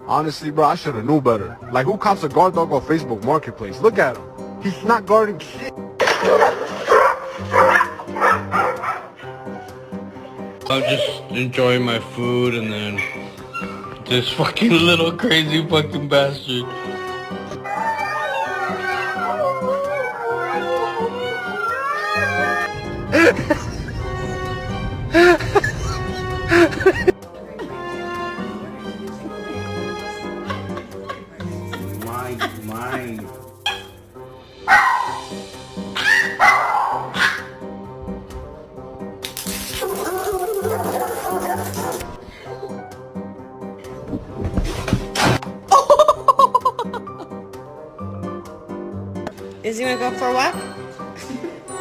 Honestly, bro, I should have knew better. Like, who cops a guard dog on Facebook Marketplace? Look at him. He's not guarding shit. I'm just enjoying my food and then this fucking little crazy fucking bastard. Mine. Is he gonna go for a walk?